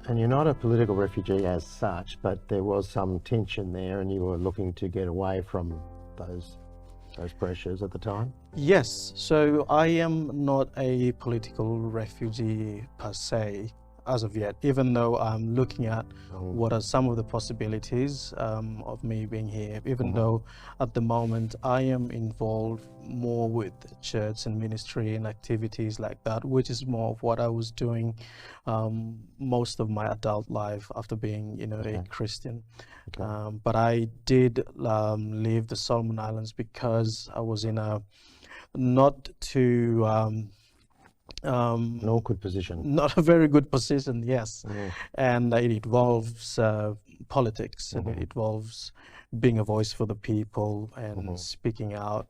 And you're not a political refugee as such, but there was some tension there, and you were looking to get away from those pressures at the time? Yes, so I am not a political refugee per se as of yet, even though I'm looking at what are some of the possibilities of me being here, even though at the moment I am involved more with church and ministry and activities like that, which is more of what I was doing most of my adult life after being, a Christian. But I did leave the Solomon Islands because I was in a not too An awkward position. not a very good position, yes. And it involves politics, and it involves being a voice for the people and speaking out.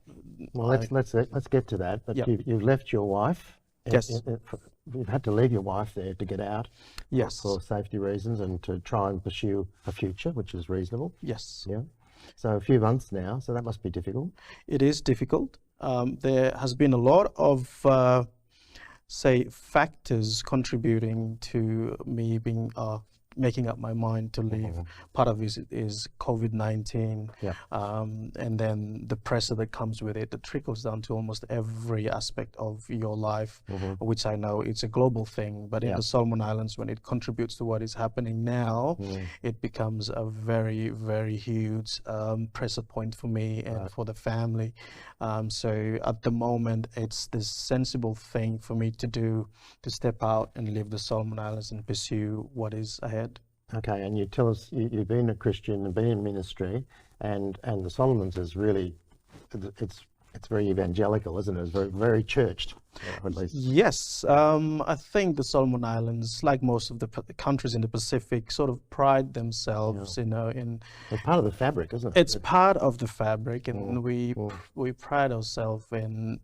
Well, let's get to that. But you've left your wife. Yes. You've had to leave your wife there to get out. Yes. For safety reasons and to try and pursue a future, which is reasonable. Yes. Yeah. So a few months now, so that must be difficult. It is difficult. There has been a lot of factors contributing to me being making up my mind to leave. Part of it is COVID-19, and then the pressure that comes with it that trickles down to almost every aspect of your life, which I know it's a global thing, but in the Solomon Islands, when it contributes to what is happening now, it becomes a very, very huge pressure point for me and for the family. So at the moment, it's the sensible thing for me to do, to step out and leave the Solomon Islands and pursue what is ahead. Okay, and you tell us you've been a Christian and been in ministry, and the Solomons is really, it's very evangelical, isn't it? It's very, very churched, at least. Yes, I think the Solomon Islands, like most of the countries in the Pacific, sort of pride themselves, in. It's part of the fabric, isn't it? It's part of the fabric, and we pride ourselves in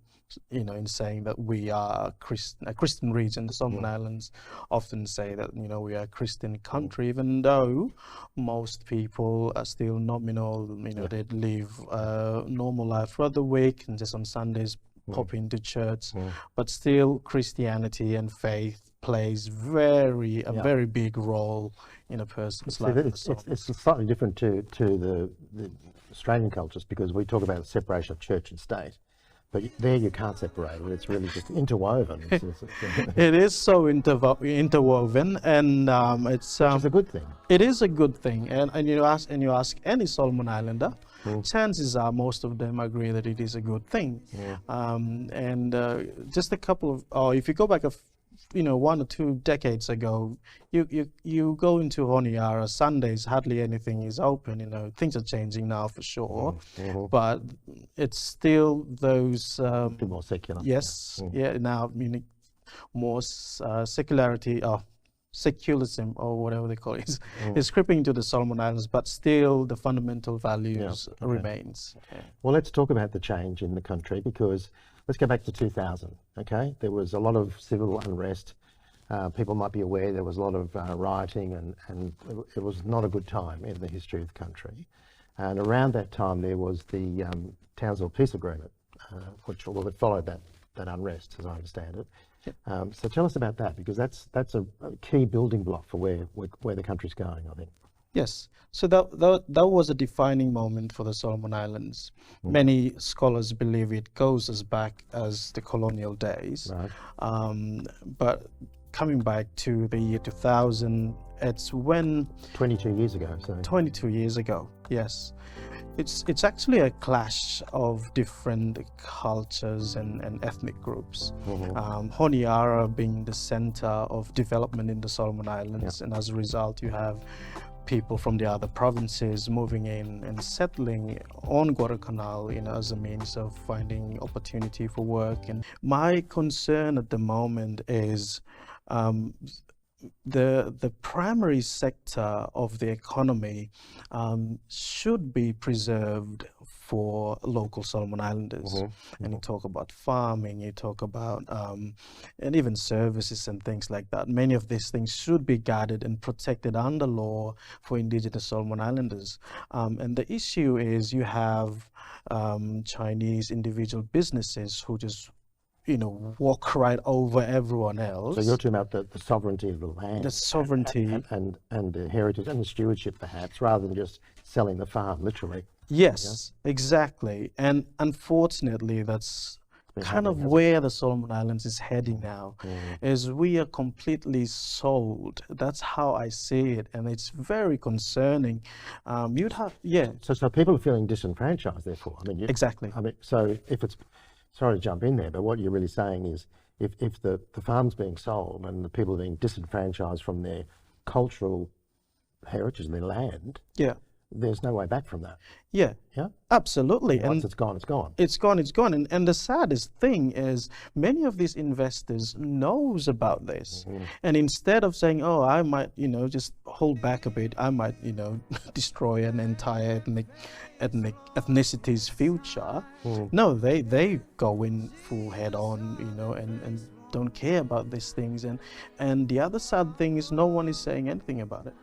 saying that we are a Christian region. The Solomon Islands often say that we are a Christian country, even though most people are still nominal. They live a normal life throughout the week and just on Sundays pop into church, but still Christianity and faith plays a very big role in a person's life. It's slightly different to the Australian cultures, because we talk about the separation of church and state. But there you can't separate it. It's really just interwoven. It is so interwoven, and it's a good thing. It is a good thing, and you ask any Solomon Islander, chances are most of them agree that it is a good thing. Just a couple of, if you go back 1 or 2 decades ago, you go into Honiara, Sundays hardly anything is open. Things are changing now for sure, but it's still those more secular. Yes, now meaning more secularity or secularism or whatever they call it is creeping into the Solomon Islands, but still the fundamental values remains. Well, let's talk about the change in the country, because let's go back to 2000. Okay, there was a lot of civil unrest. People might be aware there was a lot of rioting, and it was not a good time in the history of the country. And around that time, there was the Townsville Peace Agreement, which followed that unrest, as I understand it. So tell us about that, because that's a key building block for where the country's going, I think. Yes, so that was a defining moment for the Solomon Islands. Many scholars believe it goes as back as the colonial days, but coming back to the year 2000, it's when 22 years ago. 22 years ago, yes. It's actually a clash of different cultures and ethnic groups. Honiara being the center of development in the Solomon Islands, and as a result, you have people from the other provinces moving in and settling on Guadalcanal, as a means of finding opportunity for work. And my concern at the moment is the primary sector of the economy should be preserved for local Solomon Islanders. And you talk about farming, you talk about and even services and things like that. Many of these things should be guarded and protected under law for indigenous Solomon Islanders. And the issue is you have Chinese individual businesses who just walk right over everyone else. So you're talking about the sovereignty of the land. The sovereignty. And the heritage and the stewardship, perhaps, rather than just selling the farm, literally. Yes, exactly. And unfortunately, that's kind of where the Solomon Islands is heading now, is we are completely sold. That's how I see it, and it's very concerning. You'd have, So people are feeling disenfranchised, therefore. I mean, exactly. I mean, so if it's, sorry to jump in there, but what you're really saying is, if the farm's being sold and the people are being disenfranchised from their cultural heritage and their land, there's no way back from that. Yeah, absolutely. Once it's gone, it's gone. It's gone, it's gone. And the saddest thing is many of these investors knows about this. And instead of saying, oh, I might, just hold back a bit, I might, destroy an entire ethnicity's future. No, they go in full head on, and don't care about these things. And the other sad thing is no one is saying anything about it.